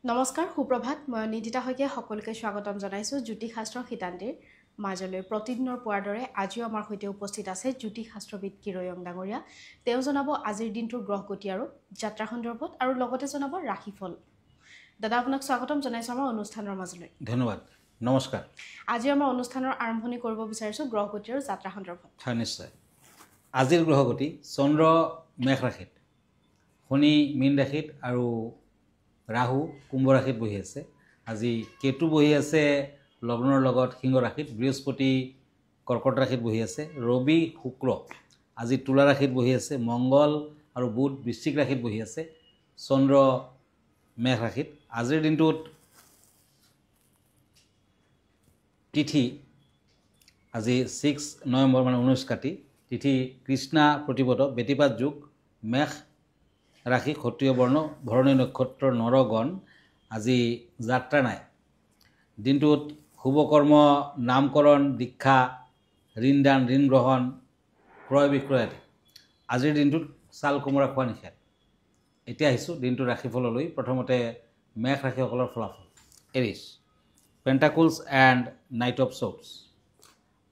নমস্কাৰ সুপ্ৰভাত মই নিদিতা শইকীয়া সকলোকে স্বাগতম জনাইছোঁ জ্যোতিষশাস্ত্ৰ শিতান্তিৰ মাজলৈ প্ৰতিদিনৰ পোৱাৰ দৰে আজিও আমাৰ সৈতে উপস্থিত আছে জ্যোতিষশাস্ত্ৰবিদ কিৰয়ং ডাঙৰীয়া তেওঁ জনাব আজিৰ দিনটোৰ গ্ৰহগতি আৰু যাত্ৰা সন্দৰ্ভত আৰু লগতে জনাব ৰাশিফল দাদা আপোনাক স্বাগতম জনাইছোঁ আমাৰ অনুষ্ঠানৰ মাজলৈ ধন্যবাদ নমস্কাৰ আজি আমাৰ অনুষ্ঠানৰ আৰম্ভণি কৰিব বিচাৰিছোঁ গ্ৰহগতি আৰু যাত্ৰা সন্দৰ্ভত হয় নিশ্চয় আজিৰ গ্ৰহগতি চন্দ্ৰ মেঘ ৰাশিত শনি মীন ৰাশিত আৰু ৰাহু কুম্ভ ৰাশিত বহি আছে আজি কেতু বহি আছে লগ্নৰ লগত সিংহ ৰাশিত বৃহস্পতি কৰ্কট ৰাশিত বহি আছে ৰবি শুক্ৰ আজি তুলা ৰাশিত বহি আছে মংগল আৰু বুধ বৃশ্চিক ৰাশিত বহি আছে চন্দ্ৰ মেঘ ৰাশিত আজিৰ দিনটোত তিথি আজি 6 নৱেম্বৰ মানে 19 কাতি তিথি কৃষ্ণা প্ৰতিপদ বেতিপাত যুগ মেঘ ৰাশি ক্ষত্ৰিয় বৰ্ণ ভৰণী নক্ষত্ৰৰ নৰগণ আজি যাত্ৰা নাই দিনটোত শুভকৰ্ম নামকৰণ দীক্ষা ঋণদান ঋণ গ্ৰহণ ক্ৰয় বিক্ৰয় আদি আজিৰ দিনটোত চাল কোমোৰা খোৱা নিষেধ এতিয়া আহিছোঁ দিনটোৰ ৰাশিফললৈ প্ৰথমতে মেঘ ৰাশিসকলৰ ফলাফল এৰিছ pentacles and knight of swords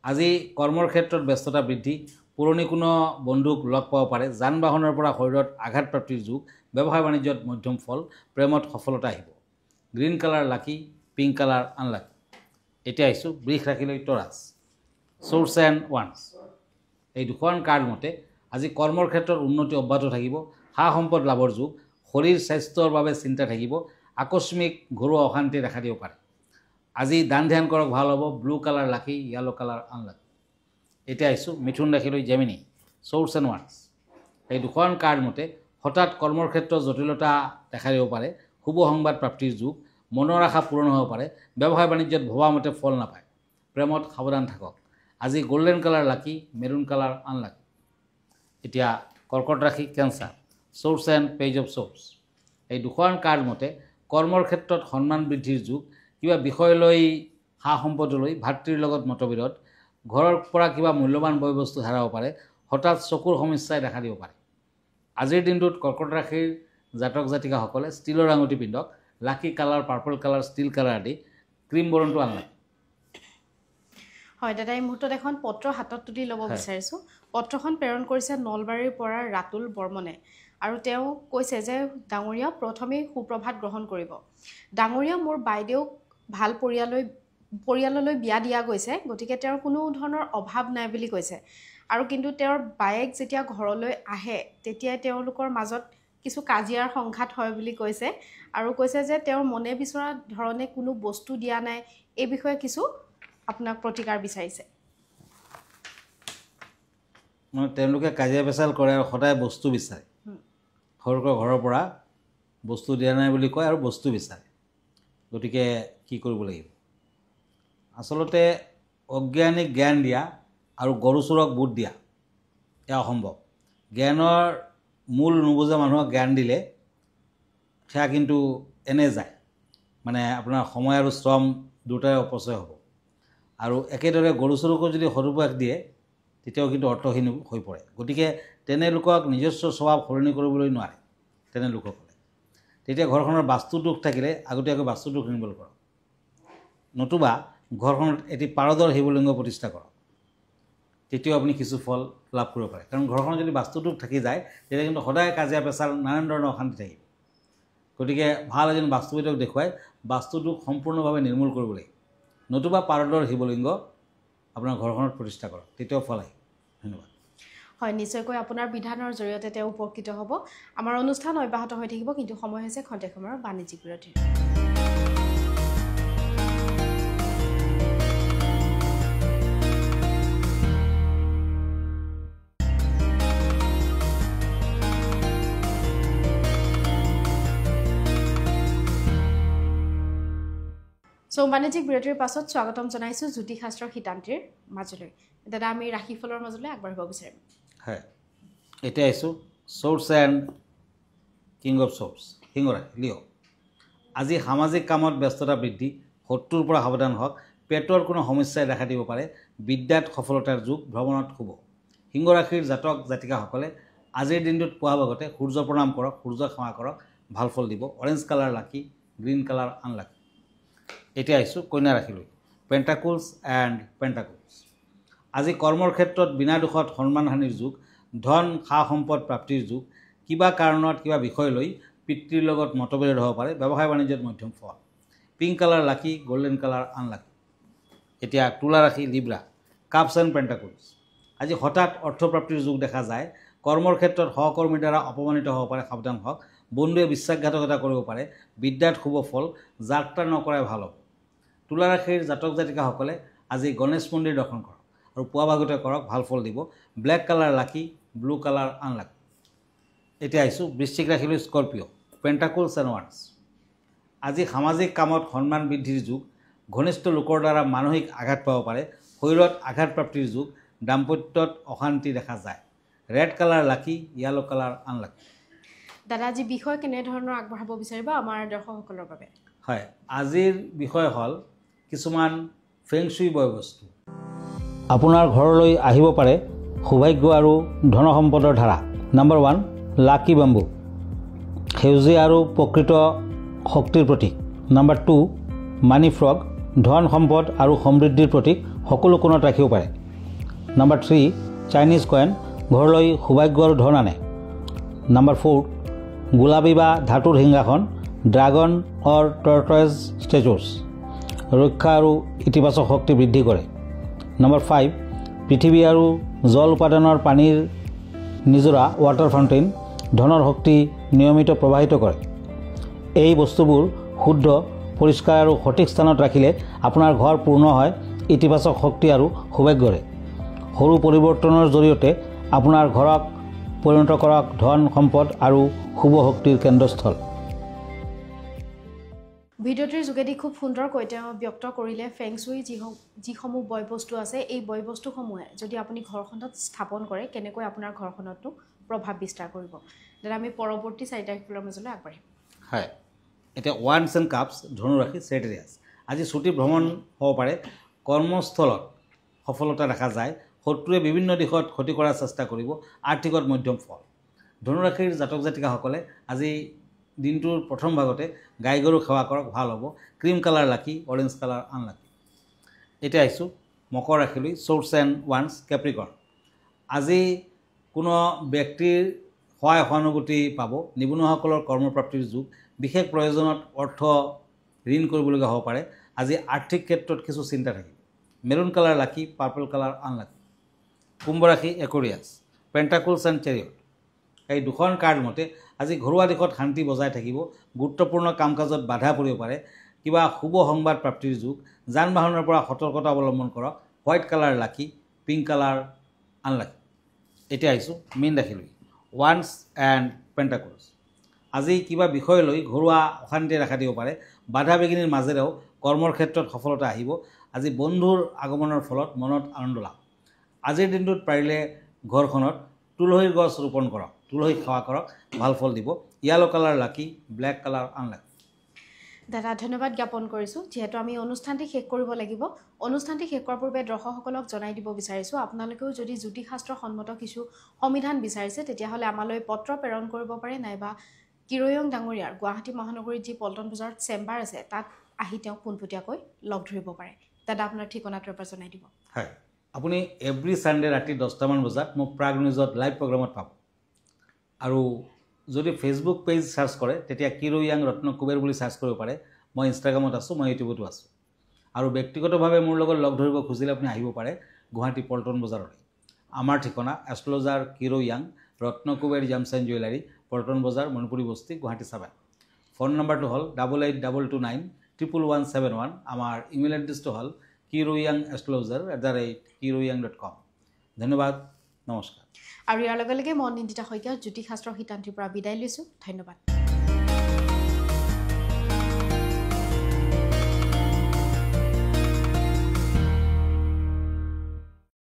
আজি কৰ্মৰ ক্ষেত্ৰত ব্যস্ততা বৃদ্ধি পুৰণি কোনো বন্ধুক লগ পাব পাৰে যান বাহনৰ পৰা শৰীৰত আঘাত প্ৰাপ্তিৰ যুগ ব্যৱসায় বাণিজ্যত মধ্যম ফল প্ৰেমত সফলতা আহিব গ্ৰীণ কালাৰ লাকি পিংক কালাৰ আনলাকি এতিয়া আহিছোঁ বৃষ ৰাশিলৈ টৰাছ শ্বৰ্টছ এণ্ড ওৱান্স এই দুখন কাৰ্ড মতে আজি কৰ্মৰ ক্ষেত্ৰত উন্নতি অব্যাহত থাকিব সা সম্পদ লাভৰ যুগ শৰীৰ স্বাস্থ্যৰ বাবে চিন্তা থাকিব আকস্মিক ঘৰুৱা অশান্তি দেখা দিব পাৰে আজি দান ধ্যান কৰক ভাল হ'ব ব্লু কালাৰ লাকি য়েলো কালাৰ আনলাকি এতিয়া আহিছোঁ মিথুন ৰাশিলৈ জেমিনি শ্বৰ্টছ এণ্ড ওৱান্স এই দুখন কাৰ্ড মতে হঠাৎ কৰ্মৰ ক্ষেত্ৰত জটিলতা দেখা দিব পাৰে শুভ সংবাদ প্ৰাপ্তিৰ যুগ মনৰ আশা পূৰণ হ'ব পাৰে ব্যৱসায় বাণিজ্যত ভবামতে ফল নাপায় প্ৰেমত সাৱধান থাকক আজি গোল্ডেন কালাৰ লাকি মেৰুণ কালাৰ আনলাকি এতিয়া কৰ্কট ৰাশি cancer shorts and page of shorts এই দুখন কাৰ্ড মতে কৰ্মৰ ক্ষেত্ৰত সন্মান বৃদ্ধিৰ যুগ কিবা বিষয় লৈ সা সম্পদলৈ ভাতৃৰ লগত মতবিৰোধ ঘৰৰ পৰা কিবা মূল্যৱান বয় বস্তু হেৰাব পাৰে হঠাৎ চকুৰ সমস্যাই দেখা দিব পাৰে আজিৰ দিনটোত কৰ্কট ৰাশিৰ জাতক জাতিকাসকলে ষ্টীলৰ আঙুঠি পিন্ধক lucky colour purple colour steel colour আদি ক্ৰীম বৰণটো আনলাকি হয় দাদা এই মুহূৰ্তত এখন পত্ৰ হাতত তুলি ল'ব বিচাৰিছোঁ পত্ৰখন প্ৰেৰণ কৰিছে নলবাৰীৰ পৰা ৰাতুল বৰ্মনে আৰু তেওঁ কৈছে যে ডাঙৰীয়া প্ৰথমেই সুপ্ৰভাত গ্ৰহণ কৰিব ডাঙৰীয়া মোৰ বাইদেউক ভাল পৰিয়াললৈ বিয়া দিয়া গৈছে গতিকে তেওঁৰ কোনো ধৰণৰ অভাৱ নাই বুলি কৈছে আৰু কিন্তু তেওঁৰ বায়েক যেতিয়া ঘৰলৈ আহে তেতিয়াই তেওঁলোকৰ মাজত কিছু কাজিয়াৰ সংঘাত হয় বুলি কৈছে আৰু কৈছে যে তেওঁৰ মনে বিচৰা ধৰণে কোনো বস্তু দিয়া নাই এই বিষয়ে কিছু আপোনাক প্ৰতিকাৰ বিচাৰিছে মানে তেওঁলোকে কাজিয়া পেচাল কৰে আৰু সদায় বস্তু বিচাৰে সৰুকৈ ঘৰৰ পৰা বস্তু দিয়া নাই বুলি কয় আৰু বস্তু বিচাৰে গতিকে কি কৰিব লাগিব আচলতে অজ্ঞানীক জ্ঞান দিয়া আৰু গৰু চোৰক বুট দিয়া এয়া অসম্ভৱ জ্ঞানৰ মূল নুবুজা মানুহক জ্ঞান দিলে সেয়া কিন্তু এনে যায় মানে আপোনাৰ সময় আৰু শ্ৰম দুটাই অপচয় হ'ব আৰু একেদৰে গৰু চোৰকো যদি সদুপয়াস দিয়ে তেতিয়াও কিন্তু অৰ্থহীন হৈ পৰে গতিকে তেনে লোকক নিজস্ব স্বভাৱ সলনি কৰিবলৈ নোৱাৰে তেনে লোকসকলে তেতিয়া ঘৰখনৰ বাস্তু দোষ থাকিলে আগতীয়াকৈ বাস্তু দোষ নিৰ্মূল কৰক নতুবা ঘৰখনত এটি পাৰদৰ শিৱলিংগ প্ৰতিষ্ঠা কৰক তেতিয়াও আপুনি কিছু ফল লাভ কৰিব পাৰে কাৰণ ঘৰখনত যদি বাস্তু দোষ থাকি যায় তেতিয়া কিন্তু সদায় কাজিয়া পেচাল নানান ধৰণৰ অশান্তি থাকিব গতিকে ভাল এজন বাস্তুবিদক দেখুৱাই বাস্তু দোষ সম্পূৰ্ণভাৱে নিৰ্মূল কৰিব লাগিব নতুবা পাৰদৰ শিৱলিংগ আপোনাৰ ঘৰখনত প্ৰতিষ্ঠা কৰক তেতিয়াও ফল আহিব ধন্যবাদ হয় নিশ্চয়কৈ আপোনাৰ বিধানৰ জৰিয়তে তেওঁ উপকৃত হ'ব আমাৰ অনুষ্ঠান অব্যাহত হৈ থাকিব কিন্তু সময় হৈছে খন্তেক সময়ৰ বাণিজ্যিক বিৰতিৰ বাণিজ্যিক বিৰতিৰ পাছত স্বাগতম জনাইছোঁ জ্যোতিষশাস্ত্ৰৰ শিতান্তিৰ মাজলৈ দাদা আমি ৰাশিফলৰ মাজলৈ আগবাঢ়িব বিচাৰিম হয় এতিয়া আহিছোঁ swords and king of swords সিংহ ৰাশি লিঅ' আজি সামাজিক কামত ব্যস্ততা বৃদ্ধি শত্ৰুৰ পৰা সাৱধান হওক পেটৰ কোনো সমস্যাই দেখা দিব পাৰে বিদ্যাত সফলতাৰ যুগ ভ্ৰমণত শুভ সিংহ ৰাশিৰ জাতক জাতিকাসকলে আজিৰ দিনটোত পুৱা ভাগতে সূৰ্য প্ৰণাম কৰক সূৰ্য সেৱা কৰক ভাল ফল দিব অৰেঞ্জ কালাৰ লাকি গ্ৰীণ কালাৰ আনলাকি। এতিয়া আহিছোঁ কন্যা ৰাশিলৈ, পেণ্টাকুলছ এণ্ড পেণ্টাকুলছ। আজি কৰ্মৰ ক্ষেত্ৰত বিনা দুখত সন্মানহানিৰ যুগ, ধন সা সম্পদ প্ৰাপ্তিৰ যুগ। কিবা কাৰণত কিবা বিষয় লৈ পিতৃৰ লগত মতবিৰোধ হ'ব পাৰে। ব্যৱসায় বাণিজ্যত মধ্যম ফল। পিংক কালাৰ লাকি, গল্ডেন কালাৰ আনলাকি। এতিয়া তুলা ৰাশি লিব্ৰা, কাপছ এণ্ড পেণ্টাকুলছ। আজি হঠাৎ অৰ্থপ্ৰাপ্তিৰ যুগ দেখা যায়। কৰ্মৰ ক্ষেত্ৰত সহকৰ্মীৰ দ্বাৰা অপমানিত হ'ব পাৰে, সাৱধান হওক। বন্ধুৱে বিশ্বাসঘাতকতা কৰিব পাৰে। বিদ্যাত শুভ ফল, যাত্ৰা নকৰাই ভাল হ'ব। তুলা ৰাশিৰ জাতক জাতিকাসকলে আজি গণেশ মন্দিৰ দৰ্শন কৰক আৰু পুৱা ভাগতে কৰক, ভাল ফল দিব। ব্লেক কালাৰ লাকি, ব্লু কালাৰ আনলাকি। এতিয়া আহিছোঁ বৃশ্চিক ৰাশিলৈ, স্কৰপিঅ', পেণ্টাকুলছ এণ্ড ওৱান্স। আজি সামাজিক কামত সন্মান বৃদ্ধিৰ যুগ। ঘনিষ্ঠ লোকৰ দ্বাৰা মানসিক আঘাত পাব পাৰে। শৰীৰত আঘাতপ্ৰাপ্তিৰ যুগ। দাম্পত্যত অশান্তি দেখা যায়। ৰেড কালাৰ লাকি, য়েলো কালাৰ আনলাকি। দাদা আজি বিষয় কেনেধৰণৰ আগবঢ়াব বিচাৰিব আমাৰ দৰ্শকসকলৰ বাবে? হয়, আজিৰ বিষয় হ'ল কিছুমান ফেংচুই বয় বস্তু। আপোনাৰ ঘৰলৈ আহিব পাৰে সৌভাগ্য আৰু ধন সম্পদৰ ধাৰা। নম্বৰ 1, লাকি বাম্বু, সেউজীয়া আৰু প্ৰকৃত শক্তিৰ প্ৰতীক। নম্বৰ 2, মানি ফ্ৰগ, ধন সম্পদ আৰু সমৃদ্ধিৰ প্ৰতীক, সকলো কোণত ৰাখিব পাৰে। নম্বৰ 3, চাইনিজ কইন, ঘৰলৈ সৌভাগ্য আৰু ধন আনে। নম্বৰ 4, গোলাপী বা ধাতুৰ সিংহাসন, ড্ৰাগন অৰ টৰ্টয়েজ ষ্টেচুছ, ৰক্ষা আৰু ইতিবাচক শক্তি বৃদ্ধি কৰে। নম্বৰ 5, পৃথিৱী আৰু জল উপাদানৰ পানীৰ নিজৰা, ৱাটাৰ ফাউণ্টেইন, ধনৰ শক্তি নিয়মিত প্ৰবাহিত কৰে। এই বস্তুবোৰ শুদ্ধ, পৰিষ্কাৰ আৰু সঠিক স্থানত ৰাখিলে আপোনাৰ ঘৰ পূৰ্ণ হয় ইতিবাচক শক্তি আৰু সৌভাগ্যৰে। সৰু পৰিৱৰ্তনৰ জৰিয়তে আপোনাৰ ঘৰক পৰিণত কৰক ধন সম্পদ আৰু শুভ শক্তিৰ কেন্দ্ৰস্থল। ভিডিঅ'টিৰ যোগেদি খুব সুন্দৰকৈ তেওঁ ব্যক্ত কৰিলে ফেংচুই যিসমূহ বয় বস্তু আছে, এই বয় বস্তুসমূহে যদি আপুনি ঘৰখনত স্থাপন কৰে কেনেকৈ আপোনাৰ ঘৰখনতো প্ৰভাৱ বিস্তাৰ কৰিব। দাদা আমি পৰৱৰ্তী 4টা ৰাশিৰ মাজলৈ আগবাঢ়িম। হয়, এতিয়া ওৱান্স এণ্ড কাপছ, ধনুৰাশি, ছেজিটেৰিয়াছ। আজি ছুটি ভ্ৰমণ হ'ব পাৰে। কৰ্মস্থলত সফলতা দেখা যায়। শত্ৰুৱে বিভিন্ন দিশত ক্ষতি কৰাৰ চেষ্টা কৰিব। আৰ্থিকত মধ্যম ফল। ধনুৰাশিৰ জাতক জাতিকাসকলে আজি দিনটোৰ প্ৰথম ভাগতে গাই গৰু সেৱা কৰক, ভাল হ'ব। ক্ৰীম কালাৰ লাকি, অৰেঞ্জ কালাৰ আনলাকি। এতিয়া আহিছোঁ মকৰ ৰাশিলৈ, চ'ৰ্চ এণ্ড ওৱান্স, কেপ্ৰিকৰ্ণ। আজি কোনো ব্যক্তিৰ সহায় সহানুভূতি পাব। নিবনুৱাসকলৰ কৰ্মপ্ৰাপ্তিৰ যুগ। বিশেষ প্ৰয়োজনত অৰ্থ ঋণ কৰিবলগীয়া হ'ব পাৰে। আজি আৰ্থিক ক্ষেত্ৰত কিছু চিন্তা থাকিব। মেৰুণ কালাৰ লাকি, পাৰ্পল কালাৰ আনলাকি। কুম্ভ ৰাশি, একুৰিয়াছ, পেণ্টাকুলছ এণ্ড চেৰিয়ট। এই দুখন কাৰ্ড মতে আজি ঘৰুৱা দিশত শান্তি বজাই থাকিব। গুৰুত্বপূৰ্ণ কাম কাজত বাধা পৰিব পাৰে। কিবা শুভ সংবাদ প্ৰাপ্তিৰ যুগ। যান বাহনৰ পৰা সতৰ্কতা অৱলম্বন কৰক। হোৱাইট কালাৰ লাকি, পিংক কালাৰ আনলাকি। এতিয়া আহিছোঁ মীন ৰাশিলৈ, ওৱান্স এণ্ড পেণ্টাকুলছ। আজি কিবা বিষয় লৈ ঘৰুৱা অশান্তিয়ে দেখা দিব পাৰে। বাধা বিঘিনিৰ মাজেৰেও কৰ্মৰ ক্ষেত্ৰত সফলতা আহিব। আজি বন্ধুৰ আগমনৰ ফলত মনত আনন্দ লাভ। আজিৰ দিনটোত পাৰিলে ঘৰখনত তুলসীৰ গছ ৰোপণ কৰক, তুলসী সেৱা কৰক, ভাল ফল দিব। য়েলো কালাৰ লাকি, ব্লেক কালাৰ আনলাকি। দাদা ধন্যবাদ জ্ঞাপন কৰিছোঁ। যিহেতু আমি অনুষ্ঠানটি শেষ কৰিব লাগিব, অনুষ্ঠানটি শেষ কৰাৰ পূৰ্বে দৰ্শকসকলক জনাই দিব বিচাৰিছোঁ, আপোনালোকেও যদি জ্যোতিষশাস্ত্ৰ সন্মত কিছু সমিধান বিচাৰিছে তেতিয়াহ'লে আমালৈ পত্ৰ প্ৰেৰণ কৰিব পাৰে, নাইবা কিৰয়ং ডাঙৰীয়াৰ গুৱাহাটী মহানগৰীত যি পল্টন বজাৰত চেম্বাৰ আছে তাত আহি তেওঁক পোনপটীয়াকৈ লগ ধৰিব পাৰে। দাদা আপোনাৰ ঠিকনাটো এবাৰ জনাই দিব। হয়, আপুনি এভৰি ছানডে ৰাতি 10টামান বজাত মোক প্ৰাগ নিউজত লাইভ প্ৰগ্ৰামত পাব। আৰু যদি ফেচবুক পেজ চাৰ্চ কৰে তেতিয়া কিৰয়াং ৰত্ন কুবেৰ বুলি চাৰ্চ কৰিব পাৰে। মই ইনষ্টাগ্ৰামত আছোঁ, মই ইউটিউবতো আছোঁ। আৰু ব্যক্তিগতভাৱে মোৰ লগত লগ ধৰিব খুজিলে আপুনি আহিব পাৰে গুৱাহাটী পল্টন বজাৰলৈ। আমাৰ ঠিকনা astrologer Kirayang Ratna Kuber gems and jewellery, Paltan Bazar, Manipuri বস্তি, গুৱাহাটী 7। ফোন নম্বৰটো হ'ল 8822291171। আমাৰ ইমেইল এড্ৰেছটো হ'ল kiroyangastrologer@kiroyang.com। ধন্যবাদ, নমস্কাৰ। আৰু ইয়াৰ লগে লগে মই নিন্দিতা শইকীয়া জ্যোতিষশাস্ত্ৰ শিতান্তিৰ পৰা বিদায় লৈছোঁ। ধন্যবাদ।